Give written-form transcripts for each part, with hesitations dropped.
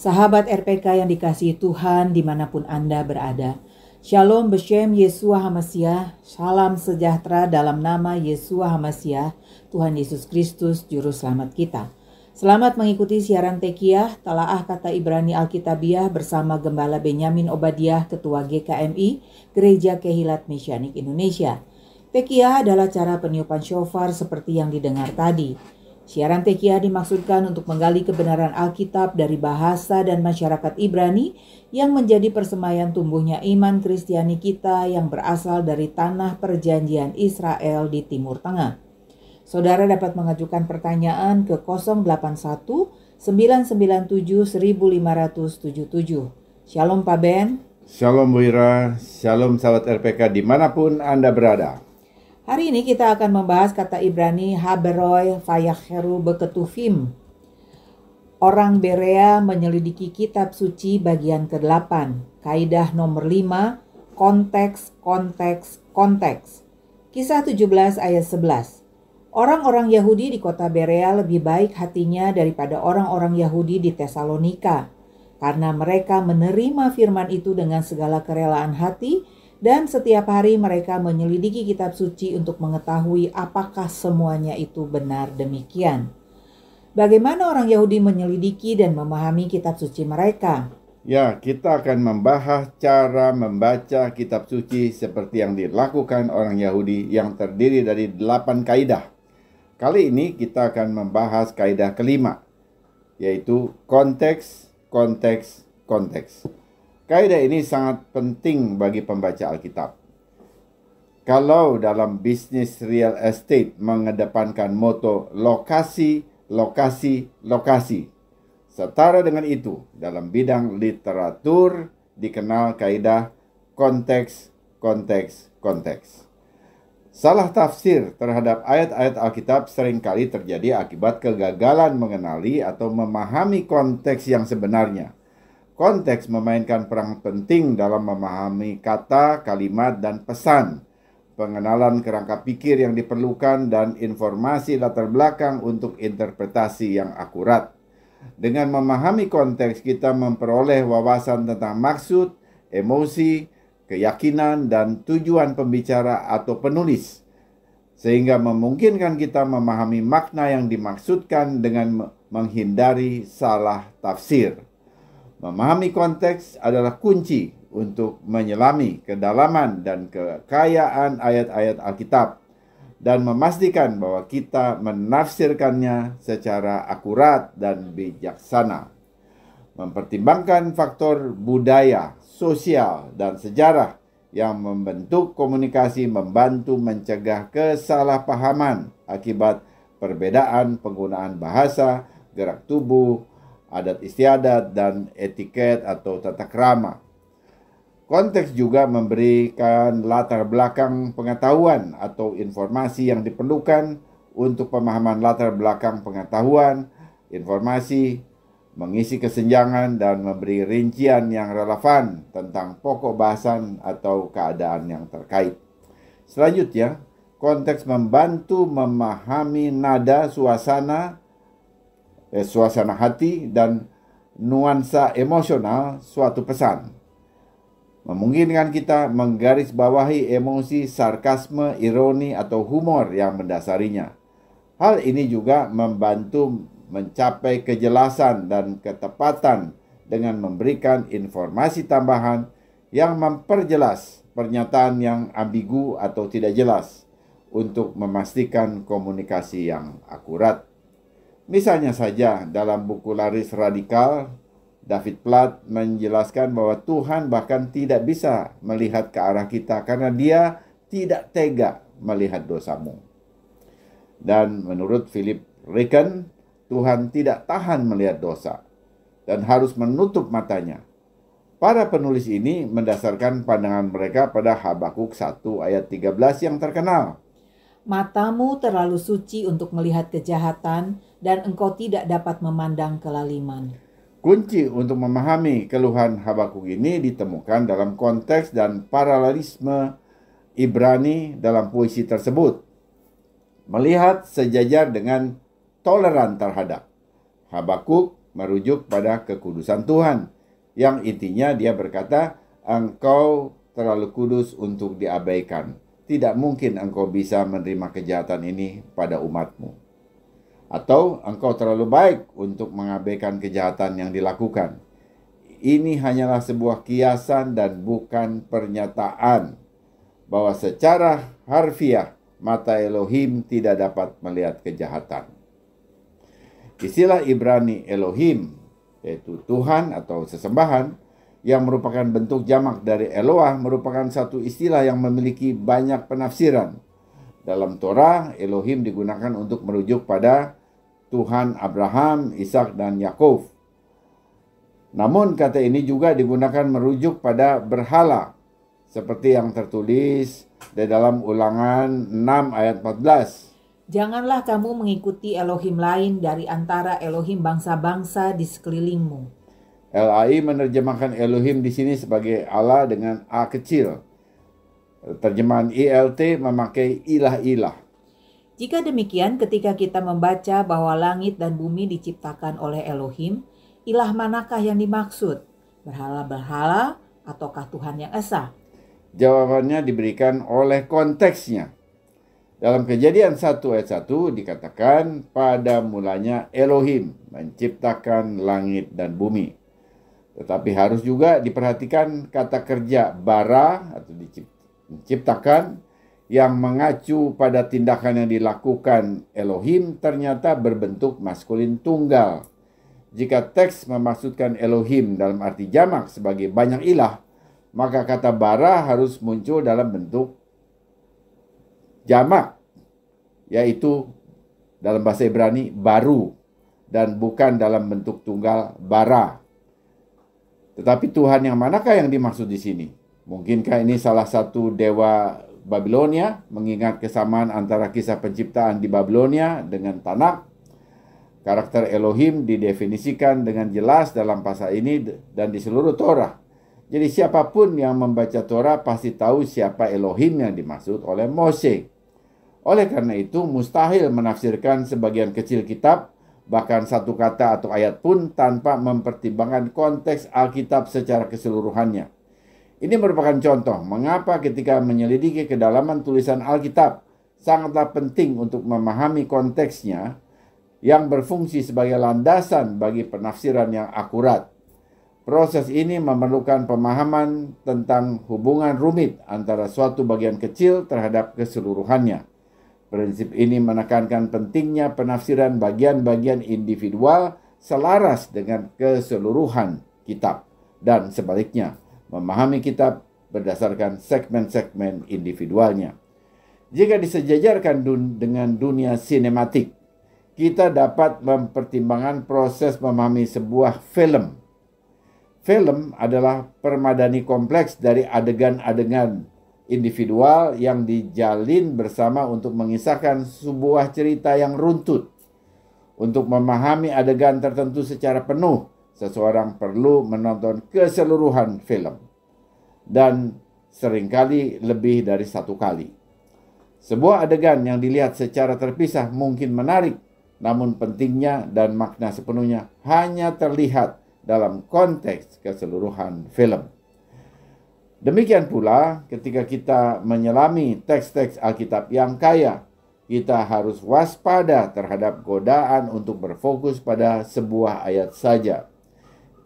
Sahabat RPK yang dikasihi Tuhan dimanapun Anda berada. Shalom Beshem Yeshua HaMasiah, salam sejahtera dalam nama Yeshua HaMasiah, Tuhan Yesus Kristus Juru Selamat kita. Selamat mengikuti siaran Tekiyah, Talaah Kata Ibrani Alkitabiah bersama Gembala Benyamin Obadiah, Ketua GKMI, Gereja Kehilat Mesianik Indonesia. Tekiyah adalah cara peniupan shofar seperti yang didengar tadi. Siaran Tekiyah dimaksudkan untuk menggali kebenaran Alkitab dari bahasa dan masyarakat Ibrani yang menjadi persemaian tumbuhnya iman Kristiani kita yang berasal dari tanah perjanjian Israel di Timur Tengah. Saudara dapat mengajukan pertanyaan ke 081 997 1577. Shalom Pak Ben. Shalom Bu Ira, shalom sahabat RPK dimanapun Anda berada. Hari ini kita akan membahas kata Ibrani Haberoi Vayacheru Beketuvim. Orang Berea menyelidiki kitab suci bagian ke-8. Kaidah nomor 5, konteks. Kisah 17 ayat 11. Orang-orang Yahudi di kota Berea lebih baik hatinya daripada orang-orang Yahudi di Tesalonika, karena mereka menerima firman itu dengan segala kerelaan hati, dan setiap hari mereka menyelidiki kitab suci untuk mengetahui apakah semuanya itu benar demikian. Bagaimana orang Yahudi menyelidiki dan memahami kitab suci mereka? Ya, kita akan membahas cara membaca kitab suci seperti yang dilakukan orang Yahudi yang terdiri dari 8 kaidah. Kali ini kita akan membahas kaidah kelima, yaitu konteks. Kaidah ini sangat penting bagi pembaca Alkitab. Kalau dalam bisnis real estate mengedepankan moto lokasi, setara dengan itu dalam bidang literatur dikenal kaidah konteks. Salah tafsir terhadap ayat-ayat Alkitab seringkali terjadi akibat kegagalan mengenali atau memahami konteks yang sebenarnya. Konteks memainkan peran penting dalam memahami kata, kalimat, dan pesan, pengenalan kerangka pikir yang diperlukan, dan informasi latar belakang untuk interpretasi yang akurat. Dengan memahami konteks, kita memperoleh wawasan tentang maksud, emosi, keyakinan, dan tujuan pembicara atau penulis, sehingga memungkinkan kita memahami makna yang dimaksudkan dengan menghindari salah tafsir. Memahami konteks adalah kunci untuk menyelami kedalaman dan kekayaan ayat-ayat Alkitab dan memastikan bahwa kita menafsirkannya secara akurat dan bijaksana. Mempertimbangkan faktor budaya, sosial, dan sejarah yang membentuk komunikasi membantu mencegah kesalahpahaman akibat perbedaan penggunaan bahasa, gerak tubuh, adat istiadat, dan etiket atau tata krama. Konteks juga memberikan latar belakang pengetahuan atau informasi yang diperlukan untuk pemahaman latar belakang pengetahuan, informasi, mengisi kesenjangan, dan memberi rincian yang relevan tentang pokok bahasan atau keadaan yang terkait. Selanjutnya, konteks membantu memahami nada, suasana hati, dan nuansa emosional suatu pesan. Memungkinkan kita menggarisbawahi emosi, sarkasme, ironi, atau humor yang mendasarinya. Hal ini juga membantu mencapai kejelasan dan ketepatan dengan memberikan informasi tambahan yang memperjelas pernyataan yang ambigu atau tidak jelas untuk memastikan komunikasi yang akurat. Misalnya saja dalam buku Laris Radikal, David Platt menjelaskan bahwa Tuhan bahkan tidak bisa melihat ke arah kita karena Dia tidak tega melihat dosamu. Dan menurut Philip Ryken, Tuhan tidak tahan melihat dosa dan harus menutup matanya. Para penulis ini mendasarkan pandangan mereka pada Habakuk 1 ayat 13 yang terkenal. Matamu terlalu suci untuk melihat kejahatan, dan engkau tidak dapat memandang kelaliman. Kunci untuk memahami keluhan Habakuk ini ditemukan dalam konteks dan paralelisme Ibrani dalam puisi tersebut. Melihat sejajar dengan toleran terhadap. Habakuk merujuk pada kekudusan Tuhan. Yang intinya dia berkata, engkau terlalu kudus untuk diabaikan. Tidak mungkin engkau bisa menerima kejahatan ini pada umatmu. Atau engkau terlalu baik untuk mengabaikan kejahatan yang dilakukan. Ini hanyalah sebuah kiasan dan bukan pernyataan bahwa secara harfiah mata Elohim tidak dapat melihat kejahatan. Istilah Ibrani Elohim, yaitu Tuhan atau sesembahan, yang merupakan bentuk jamak dari Eloah, merupakan satu istilah yang memiliki banyak penafsiran. Dalam Torah, Elohim digunakan untuk merujuk pada Tuhan Abraham, Ishak, dan Yakov. Namun kata ini juga digunakan merujuk pada berhala, seperti yang tertulis di dalam Ulangan 6 ayat 14. Janganlah kamu mengikuti Elohim lain dari antara Elohim bangsa-bangsa di sekelilingmu. LAI menerjemahkan Elohim di sini sebagai Allah dengan A kecil. Terjemahan ILT memakai ilah-ilah. Jika demikian, ketika kita membaca bahwa langit dan bumi diciptakan oleh Elohim, ilah manakah yang dimaksud? Berhala-berhala ataukah Tuhan yang esa? Jawabannya diberikan oleh konteksnya. Dalam Kejadian 1 ayat 1 dikatakan, pada mulanya Elohim menciptakan langit dan bumi. Tetapi harus juga diperhatikan kata kerja bara atau diciptakan yang mengacu pada tindakan yang dilakukan Elohim ternyata berbentuk maskulin tunggal. Jika teks memaksudkan Elohim dalam arti jamak sebagai banyak ilah, maka kata bara harus muncul dalam bentuk jamak, yaitu dalam bahasa Ibrani baru, dan bukan dalam bentuk tunggal bara. Tetapi Tuhan yang manakah yang dimaksud di sini? Mungkinkah ini salah satu dewa Babilonia, mengingat kesamaan antara kisah penciptaan di Babilonia dengan Tanak? Karakter Elohim didefinisikan dengan jelas dalam pasal ini dan di seluruh Torah. Jadi siapapun yang membaca Torah pasti tahu siapa Elohim yang dimaksud oleh Mose. Oleh karena itu mustahil menafsirkan sebagian kecil kitab, bahkan satu kata atau ayat pun tanpa mempertimbangkan konteks Alkitab secara keseluruhannya. Ini merupakan contoh mengapa ketika menyelidiki kedalaman tulisan Alkitab sangatlah penting untuk memahami konteksnya yang berfungsi sebagai landasan bagi penafsiran yang akurat. Proses ini memerlukan pemahaman tentang hubungan rumit antara suatu bagian kecil terhadap keseluruhannya. Prinsip ini menekankan pentingnya penafsiran bagian-bagian individual selaras dengan keseluruhan kitab, dan sebaliknya, memahami kitab berdasarkan segmen-segmen individualnya. Jika disejajarkan dengan dunia sinematik, kita dapat mempertimbangkan proses memahami sebuah film. Film adalah permadani kompleks dari adegan-adegan individual yang dijalin bersama untuk mengisahkan sebuah cerita yang runtut. Untuk memahami adegan tertentu secara penuh, seseorang perlu menonton keseluruhan film, dan seringkali lebih dari satu kali. Sebuah adegan yang dilihat secara terpisah mungkin menarik, namun pentingnya dan makna sepenuhnya hanya terlihat dalam konteks keseluruhan film. Demikian pula ketika kita menyelami teks-teks Alkitab yang kaya, kita harus waspada terhadap godaan untuk berfokus pada sebuah ayat saja.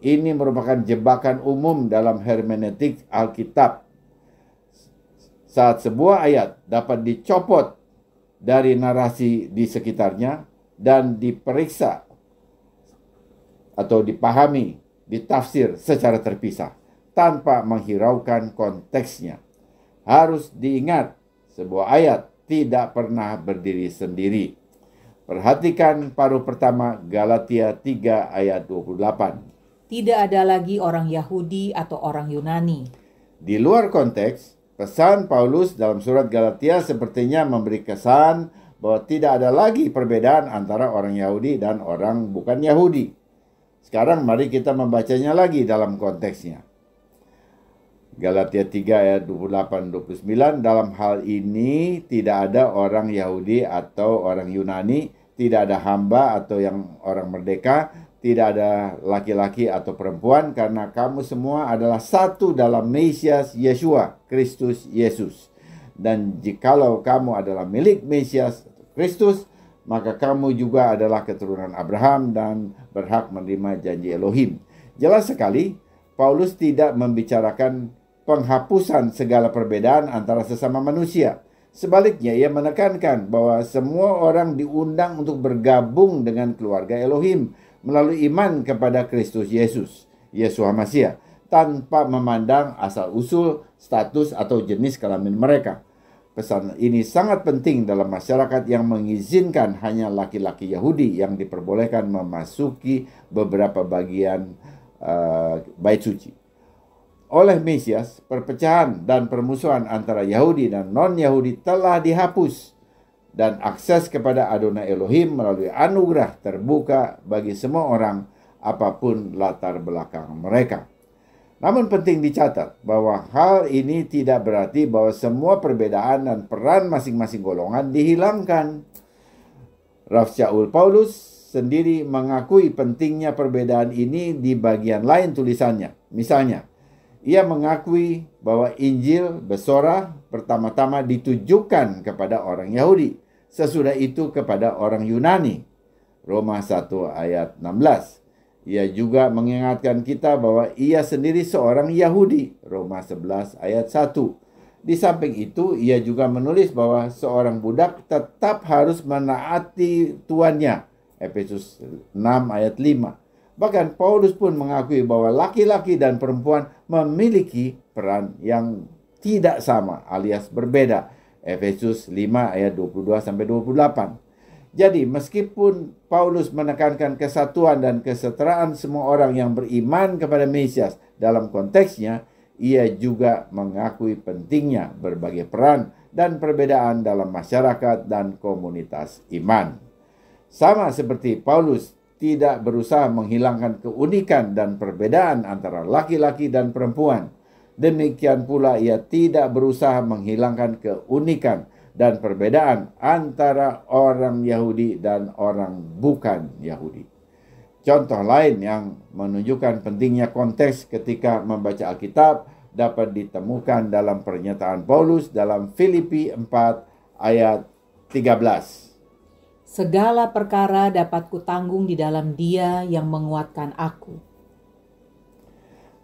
Ini merupakan jebakan umum dalam hermeneutik Alkitab. Saat sebuah ayat dapat dicopot dari narasi di sekitarnya dan diperiksa atau dipahami, ditafsir secara terpisah tanpa menghiraukan konteksnya. Harus diingat, sebuah ayat tidak pernah berdiri sendiri. Perhatikan paruh pertama Galatia 3 ayat 28. Tidak ada lagi orang Yahudi atau orang Yunani. Di luar konteks, pesan Paulus dalam surat Galatia sepertinya memberi kesan bahwa tidak ada lagi perbedaan antara orang Yahudi dan orang bukan Yahudi. Sekarang mari kita membacanya lagi dalam konteksnya. Galatia 3 ayat 28-29, dalam hal ini tidak ada orang Yahudi atau orang Yunani, tidak ada hamba atau yang orang merdeka, tidak ada laki-laki atau perempuan, karena kamu semua adalah satu dalam Mesias Yeshua, Kristus Yesus. Dan jikalau kamu adalah milik Mesias Kristus, maka kamu juga adalah keturunan Abraham dan berhak menerima janji Elohim. Jelas sekali, Paulus tidak membicarakan penghapusan segala perbedaan antara sesama manusia. Sebaliknya, ia menekankan bahwa semua orang diundang untuk bergabung dengan keluarga Elohim melalui iman kepada Kristus Yesus, Yeshua Mashiach, tanpa memandang asal-usul, status, atau jenis kelamin mereka. Pesan ini sangat penting dalam masyarakat yang mengizinkan hanya laki-laki Yahudi yang diperbolehkan memasuki beberapa bagian bait suci. Oleh Mesias, perpecahan dan permusuhan antara Yahudi dan non-Yahudi telah dihapus, dan akses kepada Adonai Elohim melalui anugerah terbuka bagi semua orang, apapun latar belakang mereka. Namun penting dicatat bahwa hal ini tidak berarti bahwa semua perbedaan dan peran masing-masing golongan dihilangkan. Rav Shaul Paulus sendiri mengakui pentingnya perbedaan ini di bagian lain tulisannya. Misalnya, ia mengakui bahwa Injil Besorah pertama-tama ditujukan kepada orang Yahudi, sesudah itu kepada orang Yunani. Roma 1 ayat 16. Ia juga mengingatkan kita bahwa ia sendiri seorang Yahudi. Roma 11 ayat 1. Di samping itu, ia juga menulis bahwa seorang budak tetap harus menaati tuannya. Efesus 6 ayat 5. Bahkan Paulus pun mengakui bahwa laki-laki dan perempuan memiliki peran yang tidak sama alias berbeda. Efesus 5 ayat 22-28. Jadi meskipun Paulus menekankan kesatuan dan kesetaraan semua orang yang beriman kepada Mesias dalam konteksnya, ia juga mengakui pentingnya berbagai peran dan perbedaan dalam masyarakat dan komunitas iman. Sama seperti Paulus tidak berusaha menghilangkan keunikan dan perbedaan antara laki-laki dan perempuan, demikian pula ia tidak berusaha menghilangkan keunikan dan perbedaan antara orang Yahudi dan orang bukan Yahudi. Contoh lain yang menunjukkan pentingnya konteks ketika membaca Alkitab dapat ditemukan dalam pernyataan Paulus dalam Filipi 4 ayat 13. Segala perkara dapat kutanggung di dalam Dia yang menguatkan aku.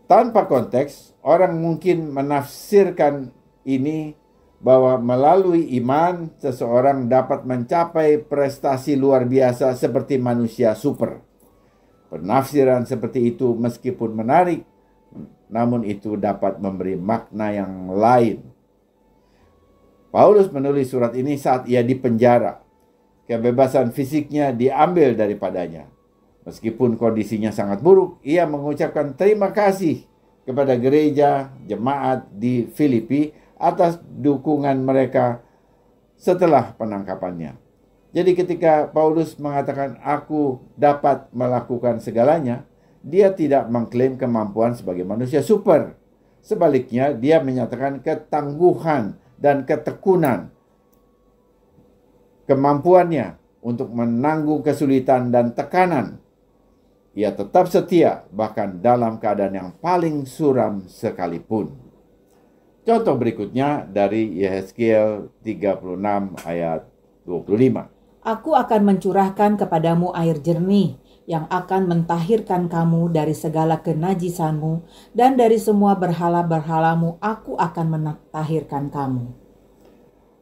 Tanpa konteks, orang mungkin menafsirkan ini bahwa melalui iman seseorang dapat mencapai prestasi luar biasa seperti manusia super. Penafsiran seperti itu meskipun menarik, namun itu dapat memberi makna yang lain. Paulus menulis surat ini saat ia dipenjara. Kebebasan fisiknya diambil daripadanya. Meskipun kondisinya sangat buruk, ia mengucapkan terima kasih kepada gereja jemaat di Filipi atas dukungan mereka setelah penangkapannya. Jadi ketika Paulus mengatakan aku dapat melakukan segalanya, dia tidak mengklaim kemampuan sebagai manusia super. Sebaliknya, dia menyatakan ketangguhan dan ketekunan kemampuannya untuk menanggung kesulitan dan tekanan. Ia tetap setia bahkan dalam keadaan yang paling suram sekalipun. Contoh berikutnya dari Yehezkiel 36 ayat 25. Aku akan mencurahkan kepadamu air jernih yang akan mentahirkan kamu dari segala kenajisanmu, dan dari semua berhala-berhalamu aku akan mentahirkan kamu.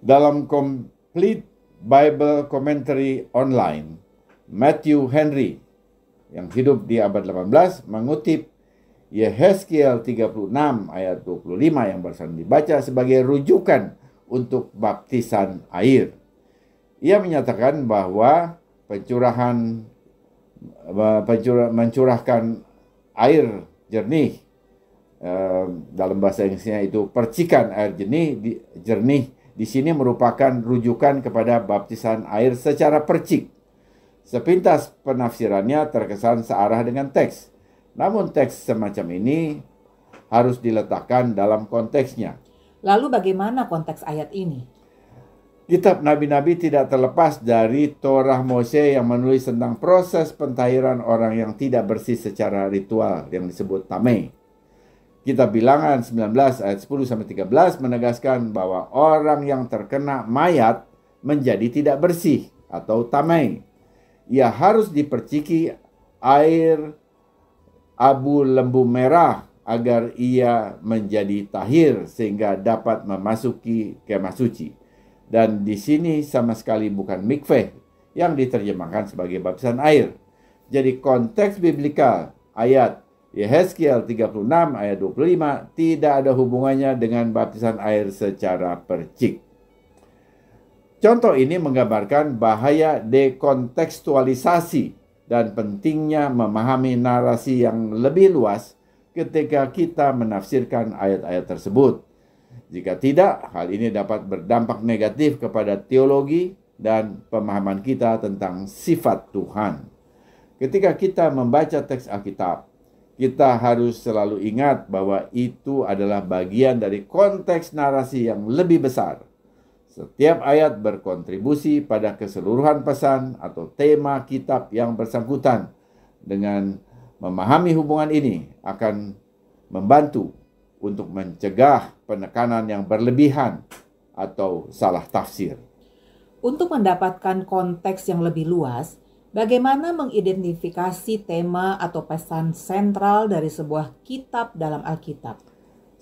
Dalam Complete Bible Commentary Online, Matthew Henry yang hidup di abad 18 mengutip Yehezkiel 36 ayat 25 yang barusan dibaca sebagai rujukan untuk baptisan air. Ia menyatakan bahwa mencurahkan air jernih, dalam bahasa Inggrisnya itu percikan air jernih di sini merupakan rujukan kepada baptisan air secara percik. Sepintas penafsirannya terkesan searah dengan teks. Namun teks semacam ini harus diletakkan dalam konteksnya. Lalu bagaimana konteks ayat ini? Kitab Nabi-Nabi tidak terlepas dari Torah Mose yang menulis tentang proses pentahiran orang yang tidak bersih secara ritual yang disebut tamei. Kitab Bilangan 19 ayat 10-13 menegaskan bahwa orang yang terkena mayat menjadi tidak bersih atau tamei. Ia harus diperciki air abu lembu merah agar ia menjadi tahir sehingga dapat memasuki kemah suci. Dan di sini sama sekali bukan mikveh yang diterjemahkan sebagai baptisan air. Jadi konteks biblikal ayat Yehezkiel 36 ayat 25 tidak ada hubungannya dengan baptisan air secara percik. Contoh ini menggambarkan bahaya dekontekstualisasi dan pentingnya memahami narasi yang lebih luas ketika kita menafsirkan ayat-ayat tersebut. Jika tidak, hal ini dapat berdampak negatif kepada teologi dan pemahaman kita tentang sifat Tuhan. Ketika kita membaca teks Alkitab, kita harus selalu ingat bahwa itu adalah bagian dari konteks narasi yang lebih besar. Setiap ayat berkontribusi pada keseluruhan pesan atau tema kitab yang bersangkutan. Dengan memahami hubungan ini akan membantu untuk mencegah penekanan yang berlebihan atau salah tafsir. Untuk mendapatkan konteks yang lebih luas, bagaimana mengidentifikasi tema atau pesan sentral dari sebuah kitab dalam Alkitab?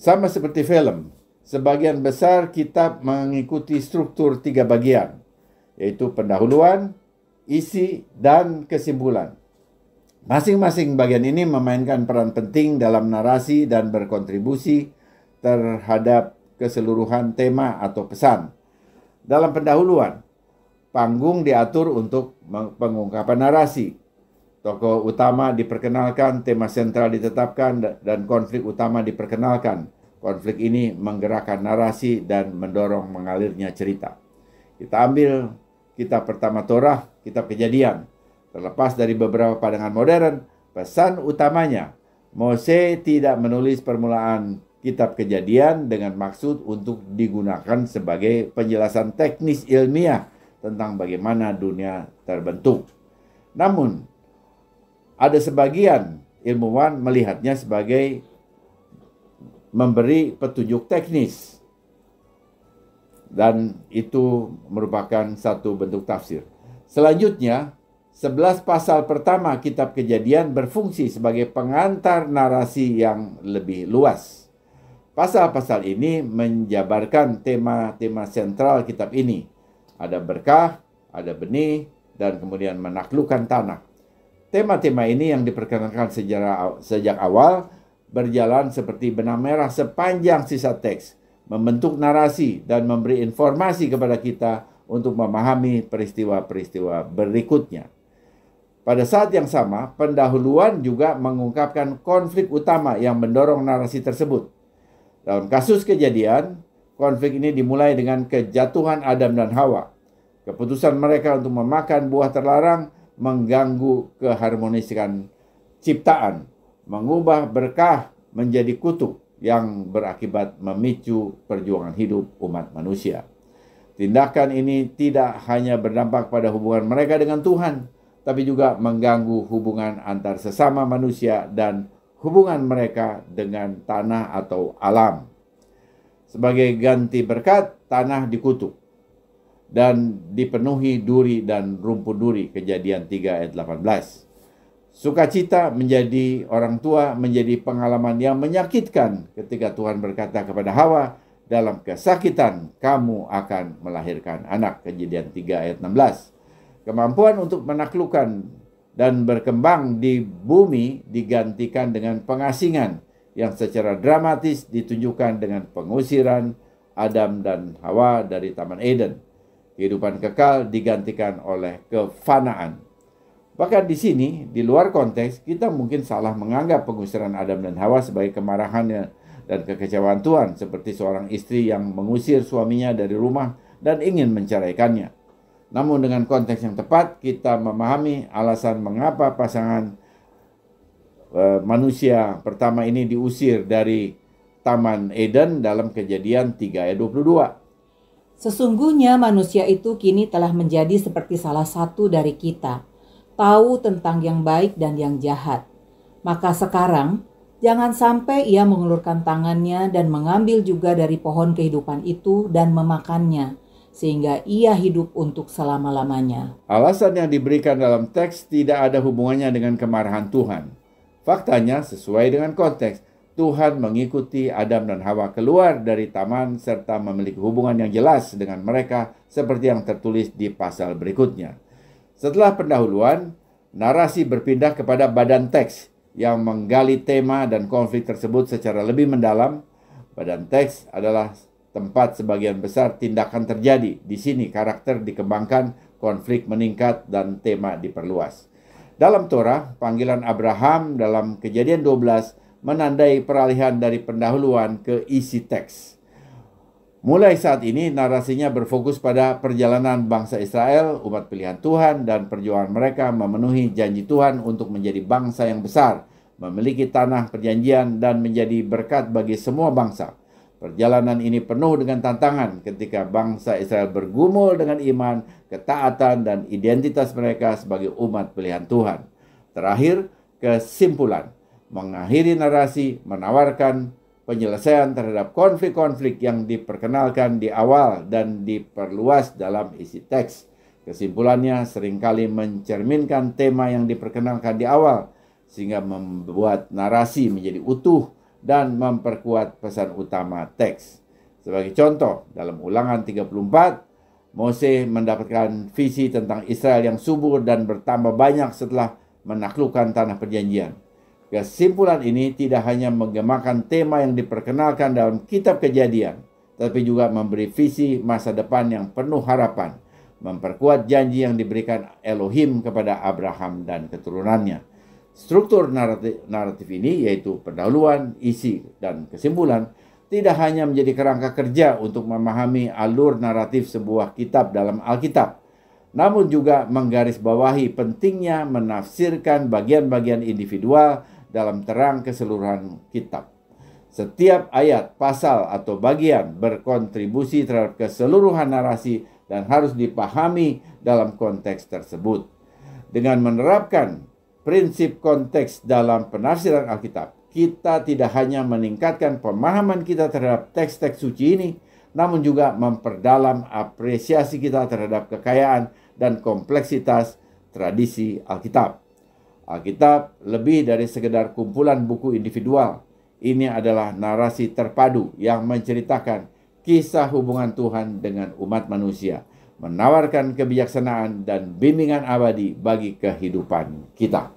Sama seperti film, sebagian besar kitab mengikuti struktur 3 bagian, yaitu pendahuluan, isi, dan kesimpulan. Masing-masing bagian ini memainkan peran penting dalam narasi dan berkontribusi terhadap keseluruhan tema atau pesan. Dalam pendahuluan, panggung diatur untuk pengungkapan narasi. Tokoh utama diperkenalkan, tema sentral ditetapkan, dan konflik utama diperkenalkan. Konflik ini menggerakkan narasi dan mendorong mengalirnya cerita. Kita ambil kitab pertama Torah, kitab Kejadian. Terlepas dari beberapa pandangan modern, pesan utamanya, Mose tidak menulis permulaan kitab Kejadian dengan maksud untuk digunakan sebagai penjelasan teknis ilmiah tentang bagaimana dunia terbentuk. Namun, ada sebagian ilmuwan melihatnya sebagai memberi petunjuk teknis. Dan itu merupakan satu bentuk tafsir. Selanjutnya, 11 pasal pertama kitab Kejadian berfungsi sebagai pengantar narasi yang lebih luas. Pasal-pasal ini menjabarkan tema-tema sentral kitab ini. Ada berkah, ada benih, dan kemudian menaklukkan tanah. Tema-tema ini yang diperkenalkan sejak awal berjalan seperti benang merah sepanjang sisa teks, membentuk narasi dan memberi informasi kepada kita untuk memahami peristiwa-peristiwa berikutnya. Pada saat yang sama, pendahuluan juga mengungkapkan konflik utama yang mendorong narasi tersebut. Dalam kasus Kejadian, konflik ini dimulai dengan kejatuhan Adam dan Hawa. Keputusan mereka untuk memakan buah terlarang mengganggu keharmonisan ciptaan, mengubah berkah menjadi kutuk yang berakibat memicu perjuangan hidup umat manusia. Tindakan ini tidak hanya berdampak pada hubungan mereka dengan Tuhan, tapi juga mengganggu hubungan antar sesama manusia dan hubungan mereka dengan tanah atau alam. Sebagai ganti berkat, tanah dikutuk dan dipenuhi duri dan rumput duri. Kejadian 3 ayat 18. Sukacita menjadi orang tua menjadi pengalaman yang menyakitkan ketika Tuhan berkata kepada Hawa, dalam kesakitan kamu akan melahirkan anak. Kejadian 3 ayat 16. Kemampuan untuk menaklukkan dan berkembang di bumi digantikan dengan pengasingan yang secara dramatis ditunjukkan dengan pengusiran Adam dan Hawa dari Taman Eden. Kehidupan kekal digantikan oleh kefanaan. Bahkan di sini, di luar konteks, kita mungkin salah menganggap pengusiran Adam dan Hawa sebagai kemarahan dan kekecewaan Tuhan, seperti seorang istri yang mengusir suaminya dari rumah dan ingin menceraikannya. Namun dengan konteks yang tepat, kita memahami alasan mengapa pasangan manusia pertama ini diusir dari Taman Eden dalam Kejadian 3 ayat 22. Sesungguhnya manusia itu kini telah menjadi seperti salah satu dari kita, tahu tentang yang baik dan yang jahat. Maka sekarang, jangan sampai ia mengulurkan tangannya dan mengambil juga dari pohon kehidupan itu dan memakannya, sehingga ia hidup untuk selama-lamanya. Alasan yang diberikan dalam teks tidak ada hubungannya dengan kemarahan Tuhan. Faktanya, sesuai dengan konteks, Tuhan mengikuti Adam dan Hawa keluar dari taman serta memiliki hubungan yang jelas dengan mereka seperti yang tertulis di pasal berikutnya. Setelah pendahuluan, narasi berpindah kepada badan teks yang menggali tema dan konflik tersebut secara lebih mendalam. Badan teks adalah tempat sebagian besar tindakan terjadi. Di sini karakter dikembangkan, konflik meningkat, dan tema diperluas. Dalam Torah, panggilan Abraham dalam Kejadian 12 menandai peralihan dari pendahuluan ke isi teks. Mulai saat ini narasinya berfokus pada perjalanan bangsa Israel, umat pilihan Tuhan, dan perjuangan mereka memenuhi janji Tuhan untuk menjadi bangsa yang besar, memiliki tanah perjanjian, dan menjadi berkat bagi semua bangsa. Perjalanan ini penuh dengan tantangan ketika bangsa Israel bergumul dengan iman, ketaatan, dan identitas mereka sebagai umat pilihan Tuhan. Terakhir, kesimpulan. Mengakhiri narasi menawarkan penyelesaian terhadap konflik-konflik yang diperkenalkan di awal dan diperluas dalam isi teks. Kesimpulannya seringkali mencerminkan tema yang diperkenalkan di awal, sehingga membuat narasi menjadi utuh dan memperkuat pesan utama teks. Sebagai contoh, dalam Ulangan 34, Mose mendapatkan visi tentang Israel yang subur dan bertambah banyak setelah menaklukkan tanah perjanjian. Kesimpulan ini tidak hanya menggemakan tema yang diperkenalkan dalam kitab Kejadian, tapi juga memberi visi masa depan yang penuh harapan, memperkuat janji yang diberikan Elohim kepada Abraham dan keturunannya. Struktur naratif ini, yaitu pendahuluan, isi, dan kesimpulan, tidak hanya menjadi kerangka kerja untuk memahami alur naratif sebuah kitab dalam Alkitab, namun juga menggarisbawahi pentingnya menafsirkan bagian-bagian individual dalam terang keseluruhan kitab. Setiap ayat, pasal, atau bagian berkontribusi terhadap keseluruhan narasi dan harus dipahami dalam konteks tersebut. Dengan menerapkan prinsip konteks dalam penafsiran Alkitab, kita tidak hanya meningkatkan pemahaman kita terhadap teks-teks suci ini, namun juga memperdalam apresiasi kita terhadap kekayaan dan kompleksitas tradisi Alkitab. Alkitab lebih dari sekedar kumpulan buku individual. Ini adalah narasi terpadu yang menceritakan kisah hubungan Tuhan dengan umat manusia, menawarkan kebijaksanaan dan bimbingan abadi bagi kehidupan kita.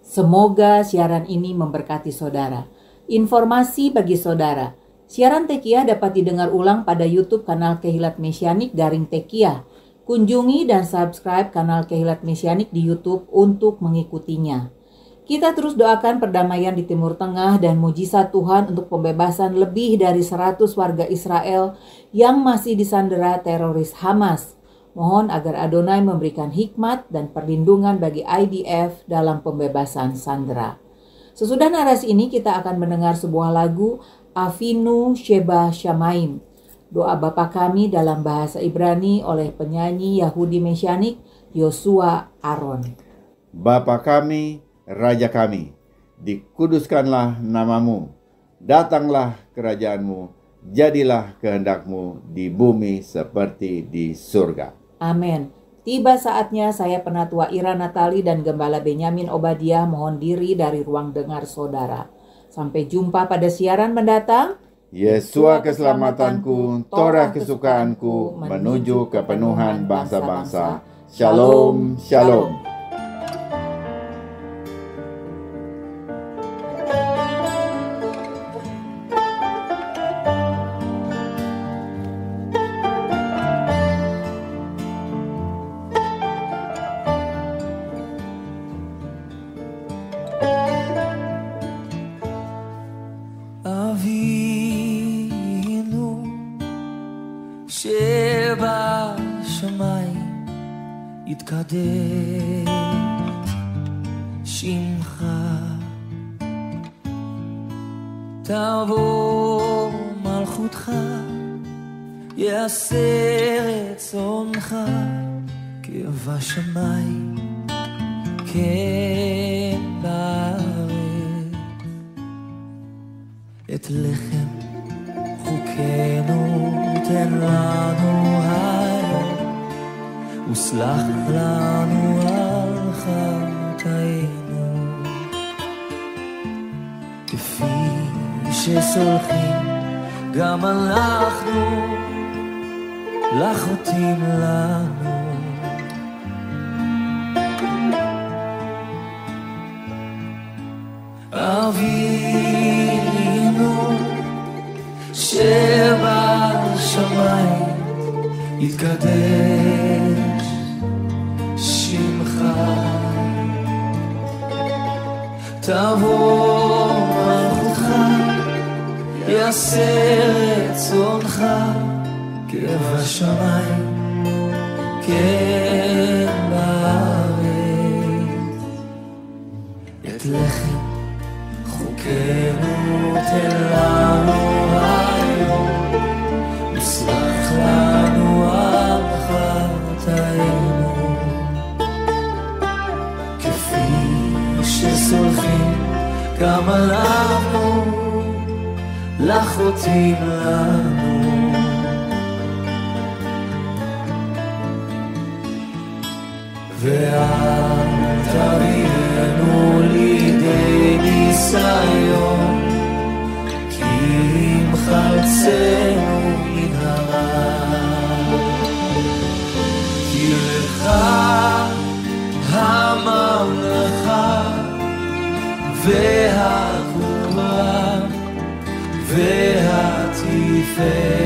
Semoga siaran ini memberkati saudara. Informasi bagi saudara, siaran Tekiah dapat didengar ulang pada YouTube kanal Kehilat Mesianik _Tekiah. Kunjungi dan subscribe kanal Kehilat Mesianik di YouTube untuk mengikutinya. Kita terus doakan perdamaian di Timur Tengah dan mujizat Tuhan untuk pembebasan lebih dari 100 warga Israel yang masih disandera teroris Hamas. Mohon agar Adonai memberikan hikmat dan perlindungan bagi IDF dalam pembebasan sandera. Sesudah narasi ini kita akan mendengar sebuah lagu Avinu Sheba Shamaim, doa Bapa kami dalam bahasa Ibrani oleh penyanyi Yahudi Mesianik Yosua Aron. Bapa kami, Raja kami, dikuduskanlah namamu, datanglah kerajaanmu, jadilah kehendakmu di bumi seperti di surga. Amin. Tiba saatnya saya Penatua Ira Natali dan Gembala Benyamin Obadiah mohon diri dari ruang dengar saudara. Sampai jumpa pada siaran mendatang. Yesua keselamatanku, Torah kesukaanku, menuju kepenuhan bangsa-bangsa. Shalom, shalom. אבינו שבשמיים יתקדש שמך, תבוא מלכותך, יעשה רצונך כבשמיים כן בארץ. את לחם חוקנו תן לנו היום, וסלח לנו על חטאינו, כפי שסולחים גם אנחנו לחוטאים לנו. אבינו שבשמיים יתקדש שמך, תבוא מלכותך, יעשה רצונך כבשמיים כן בארץ. את לחם חוקנו תן לנו היום, וסלח לנו על חטאינו, כפי שסולחים גם אנחנו לחוטאים לנו. ואל תביאנו לידי ניסיון, כי אם חלצנו מן הרע. כי לך הממלכה והכוח והתפארת